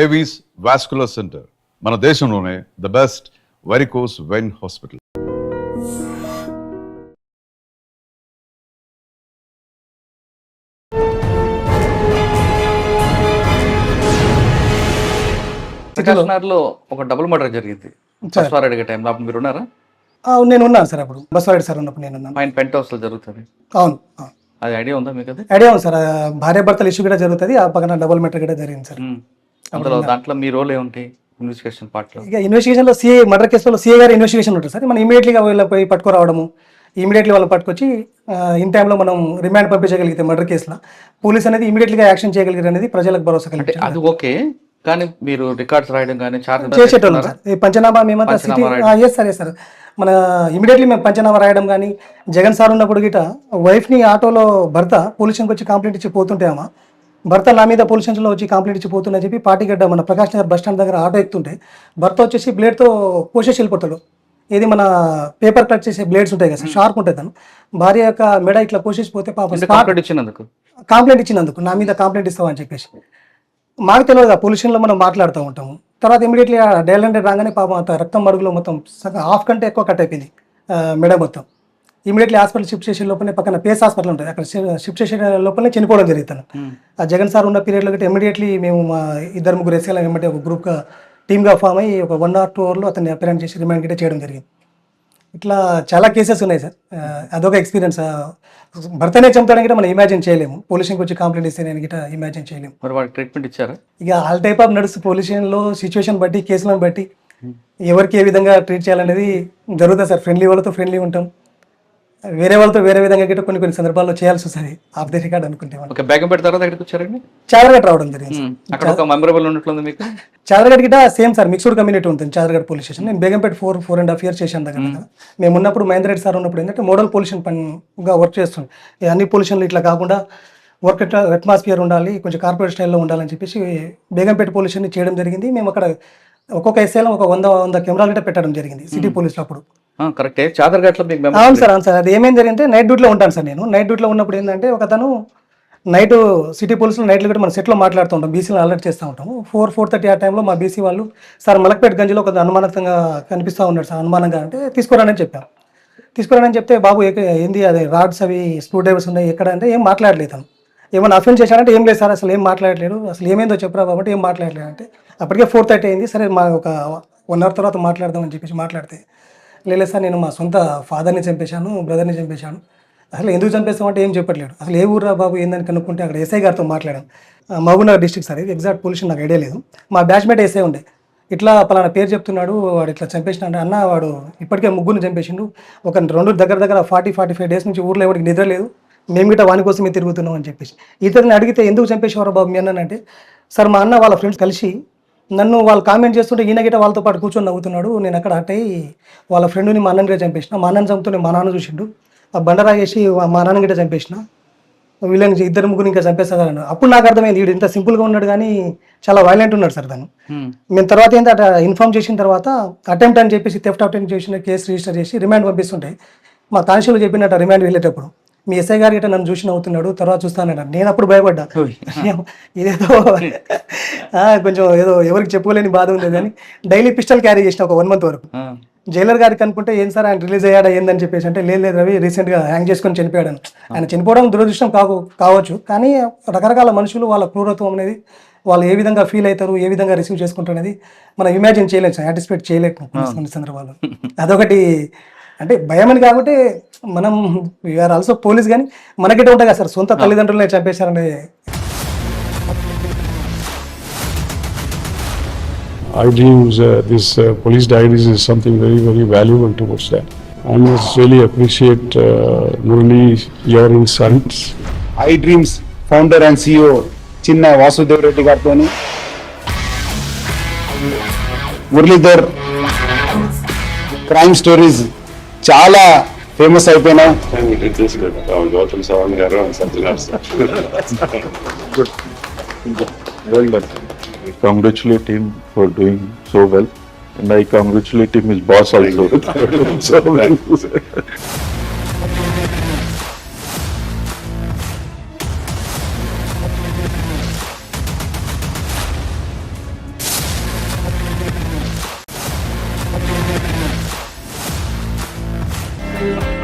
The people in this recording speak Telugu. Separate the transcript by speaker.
Speaker 1: ఏవీస్ వాస్కులర్ సెంటర్ మన దేశంలోనే the best varicose vein hospital.
Speaker 2: ప్రకాష్నగర్లో ఒక డబుల్ మర్డర్ జరిగింది బస్వారెడ్డి టైంలో. అప్పుడు మీరు ఉన్నారా?
Speaker 3: నేను ఉన్నాను సార్. అప్పుడు బస్వారెడ్డి సార్ ఉన్నప్పుడు నేను ఉన్నాను.
Speaker 2: పైన పెంట్ హౌస్ లో జరుగుతుంది.
Speaker 3: అవును,
Speaker 2: అది ఐడియా ఉందా మీకు? అది
Speaker 3: ఐడియా ఉంది సార్. భార్యాభర్తల ఇష్యూ కూడా జరుగుతుంది, ఆ పక్కన డబుల్ మర్డర్ కూడా జరిగింది సార్.
Speaker 2: అందులో దాంట్లో మీ రోల్ ఏముంటి ఇన్వెస్టిగేషన్ పార్ట్ లో?
Speaker 3: ఇక ఇన్వెస్టిగేషన్ లో సిఐ మర్డర్ కేసులో సిఐ గారు ఇన్వెస్టిగేషన్ ఉంటుంది సార్. మనం ఇమీడియట్లీగా వీళ్ళ పోయి పట్టుకురావడము, ఇమీడియట్లీ వాళ్ళు పట్టుకొచ్చి ఇన్ టైంలో మనం రిమాండ్ పంపించగలిగితే మర్డర్ కేసులో పోలీస్ అనేది ఇమీడియట్లీగా యాక్షన్ చేయగలిగారు అనేది ప్రజలకు భరోసా కలిగింది.
Speaker 2: అది ఓకే, కానీ మీరు రికార్డ్స్ రాయడం కానీ
Speaker 3: చేసేటోళ్ళం సార్. ఈ పంచనామా మేమంతా ఎస్ సార్. మన ఇమీడియట్లీ మేము పంచనామా రాయడం కానీ, జగన్ సార్ ఉన్నప్పుడు గిట వైఫ్ని ఆటోలో భర్త పోలీస్ స్టేషన్కి వచ్చి కంప్లైంట్ ఇచ్చి పోతుంటే అమ్మ భర్త నా మీద పోలీస్ స్టేషన్లో వచ్చి కంప్లైంట్ ఇచ్చి పోతుందని చెప్పి పార్టీగడ్డ మన ప్రకాష్ నగర్ బస్ స్టాండ్ దగ్గర ఆటో ఎక్కుతుంటే భర్త వచ్చేసి బ్లేడ్తో కోసేసి వెళ్ళిపోతాడు. ఏది మన పేపర్ కట్ చేసే బ్లేడ్స్ ఉంటాయి కదా సార్, షార్ప్ ఉంటుంది. తను భార్య యొక్క మెడ ఇట్లా కోసేసి పోతే పాప కంప్లైంట్ ఇచ్చినందుకు నా మీద కంప్లైంట్ ఇస్తామని చెప్పేసి మాకు తెలియదు కదా, పోలీస్ స్టేషన్లో మనం మాట్లాడుతూ ఉంటాము. తర్వాత ఇమీడియట్లీ డైల్ హండ్రెడ్ రాగానే పాపం అంత రక్తం మరుగులో మొత్తం హాఫ్ కంటే ఎక్కువ కట్ అయిపోయింది మెడ మొత్తం. ఇమీడియట్లీ హాస్పిటల్ షిఫ్ట్ చేసే లోపలనే పక్కన పేస్ హాస్పిటల్ ఉంటుంది, అక్కడ షిఫ్ట్ చేసే లోపలనే చనిపోవడం జరుగుతుంది. ఆ జగన్ సార్ ఉన్న పీరియడ్లో గట్టి ఇమీడియట్లీ మేము మా 2-3 ఎస్ఐలు ఏమంటే ఒక గ్రూప్గా టీమ్గా ఫామ్ అయ్యి ఒక 1 or 2 అవర్లో అతన్ని అపీరెంట్ చేసి రిమాండ్ గిట్టే చేయడం జరిగింది. ఇట్లా చాలా కేసెస్ ఉన్నాయి సార్. అదొక ఎక్స్పీరియన్స్. భర్తనే చంపుతాడని గిట్ట మనం ఇమాజిన్ చేయలేము. పోలీస్ స్టేషన్కి వచ్చి కంప్లైంట్ ఇస్తే నేను గిట్ట ఇమాజిన్ చేయలేము.
Speaker 2: మరి వాళ్ళకి ట్రీట్మెంట్ ఇచ్చారా? ఇక
Speaker 3: ఆల్ టైప్ ఆఫ్ నడుస్తూ పోలీస్ స్టేషన్లో సిచ్యువేషన్ బట్టి, కేసులను బట్టి ఎవరికి ఏ విధంగా ట్రీట్ చేయాలనేది జరుగుతుంది సార్. ఫ్రెండ్లీ వాళ్ళతో ఫ్రెండ్లీ ఉంటాం, వేరే వాళ్ళతో వేరే విధంగా గిట్ట కొన్ని సందర్భాల్లో చేయాల్సి వస్తుంది. ఆఫ్ ది రికార్డ్ అనుకుంటే చాదరగడ్ రావడం జరిగింది. చాదరగడ్ గిట్ట సేమ్ సార్, మిక్స్డ్ కమ్యూనిటీ ఉంటుంది చాదరగడ్ పోలీస్ స్టేషన్. నేను బేగంపేట 4.5 years చేశాను దగ్గర. మేము ఉన్నప్పుడు మహేంద్ర రెడ్డి సార్ ఉన్నప్పుడు ఏంటంటే మోడల్ పొల్యూషన్ పనిగా వర్క్ చేస్తుంది. అన్ని పొల్యూషన్లు ఇట్లా కాకుండా వర్క్ అట్మాస్ఫియర్ ఉండాలి, కొంచెం కార్పొరేట్ స్టైల్లో ఉండాలని చెప్పేసి బేగంపేట పొల్యూషన్ చేయడం జరిగింది. మేము అక్కడ ఒక్కొక్క ఎస్ఐలో ఒక 100 కెమెరాలు గిట్ట పెట్టడం జరిగింది సిటీ పోలీసులో అప్పుడు.
Speaker 2: కరెక్టే. చాదర్ఘాట్లో
Speaker 3: అవును సార్. అది ఏమైంది జరిగింటే నైట్ డ్యూటీలో ఉంటాను సార్ నేను. నైట్ డ్యూటీలో ఉన్నప్పుడు ఏంటంటే ఒక తను నైట్ సిటీ పోలీసులు నైట్లో కూడా మన సెట్లో మాట్లాడుతూ ఉంటాం, బీసీలో అలర్ట్ చేస్తూ ఉంటాము. 4:30 ఆ టైంలో మా బీసీ వాళ్ళు సార్ మలక్పేట గంజిలో ఒక అనుమానంగా కనిపిస్తూ ఉన్నాడు సార్, అనుమానంగా అంటే తీసుకురానని చెప్పాం. తీసుకురానని చెప్తే బాబు ఏంది అది రాడ్స్ అవి స్క్రూ డ్రైవర్స్ ఉన్నాయి ఎక్కడ అంటే ఏం మాట్లాడలేదు. తను ఏమైనా అఫెన్స్ చేశాడంటే ఏం లేదు సార్, అసలు ఏం మాట్లాడలేడు, అసలు ఏమైందో చెప్పరా కాబట్టి ఏం మాట్లాడలేదు అంటే అప్పటికే 4:30 అయింది. సరే మా ఒక 1 hour తర్వాత మాట్లాడదామని చెప్పేసి మాట్లాడితే లేదు సార్ నేను మా సొంత ఫాదర్ని చంపేశాను, బ్రదర్ని చంపేశాను, అసలు ఎందుకు చంపేస్తామంటే ఏం చెప్పట్లేడు. అసలు ఏ ఊర్రా బాబు ఏందని కనుక్కుంటే అక్కడ ఎస్ఐ గారితో మాట్లాడాను. మహబూబ్నగర్ డిస్ట్రిక్ట్ సార్, ఇది ఎగ్జాక్ట్ పొల్యూషన్ నాకు ఐడియా లేదు. మా బ్యాచ్మేట్ ఎస్ఐ ఉండే, ఇట్లా పలానా పేరు చెప్తున్నాడు, వాడు ఇట్లా చంపేసిన అంటే అన్న వాడు ఇప్పటికే 3 చంపేసిండు, ఒక 2 దగ్గర 40-45 days నుంచి ఊర్లో ఎవరికి నిద్ర లేదు, మేము గిట్ట వాని కోసమే తిరుగుతున్నాం అని చెప్పేసి. ఇతరుని అడిగితే ఎందుకు చంపేసేవారు బాబు మీ అన్నంటే సార్ మా అన్న వాళ్ళ ఫ్రెండ్స్ కలిసి నన్ను వాళ్ళు కామెంట్ చేస్తుంటే ఈయన గిట్ట వాళ్ళతో పాటు కూర్చొని నవ్వుతున్నాడు, నేను అక్కడ అట్టయి వాళ్ళ ఫ్రెండ్ని మా అన్నగా చంపేసిన, మా అన్నని చంపుతుంటే మా నాన్న చూసిండు, ఆ బండరా చేసి మా నాన్న గిట్ట చంపేసిన, వీళ్ళని 2-3 ఇంకా చంపేస్తారని. అప్పుడు నాకు అర్థమైంది వీడు ఇంత సింపుల్గా ఉన్నాడు కానీ చాలా వైలెంట్ ఉన్నాడు సార్ తను. మేము తర్వాత ఏంటంటే ఇన్ఫార్మ్ చేసిన తర్వాత అటెంప్ట్ అని చెప్పేసి థెఫ్ట్ అటెంప్ట్ చేసిన కేసు రిజిస్టర్ చేసి రిమాండ్ పంపిస్తుంటాయి. మా కానిస్టేబుల్ చెప్పినట్టు రిమాండ్ వెళ్ళేటప్పుడు మీ ఎస్ఐ గారు గిట్ట నన్ను చూసి నవ్వుతున్నాడు, తర్వాత చూస్తానన్నాడు. నేను అప్పుడు భయపడ్డా, ఇదేదో కొంచెం ఏదో ఎవరికి చెప్పుకోలేని బాధ ఉంది కానీ డైలీ పిస్టల్ క్యారీ చేసిన ఒక 1 month వరకు. జైలర్ గారికి అనుకుంటే ఏం సార్ ఆయన రిలీజ్ అయ్యాడా ఏందని చెప్పేసి అంటే లేదు రవి రీసెంట్గా హ్యాంగ్ చేసుకొని చనిపోయాడు. ఆయన చనిపోవడం దురదృష్టం కావచ్చు, కానీ రకరకాల మనుషులు వాళ్ళ క్రూరత్వం అనేది వాళ్ళు ఏ విధంగా ఫీల్ అవుతారు, ఏ విధంగా రిసీవ్ చేసుకుంటారు అనేది మనం ఇమాజిన్ చేయలేము, యాంటిసిపేట్ చేయలేము కొన్ని సందర్భాల్లో. అదొకటి అంటే భయం అని కాబట్టి మనం వీఆర్ ఆల్సో పోలీస్, కానీ మనకిట ఉంటాయి కదా సార్ సొంత తల్లిదండ్రులనే చంపేశారనే.
Speaker 4: I dreams this police diaries is something very, very valuable towards that. I must really appreciate Murali, your insights.
Speaker 5: I dreams founder and CEO Chinna Vasudev Reddy గారితోని మురళీధర్ క్రైమ్ స్టోరీస్ చాలా ఫేమస్ అయిపోయినాయి.
Speaker 4: గౌతమ్ సవాంగ్ గారు
Speaker 6: I congratulate him for doing so well, and I congratulate him his boss also. So well.
Speaker 3: Thank you.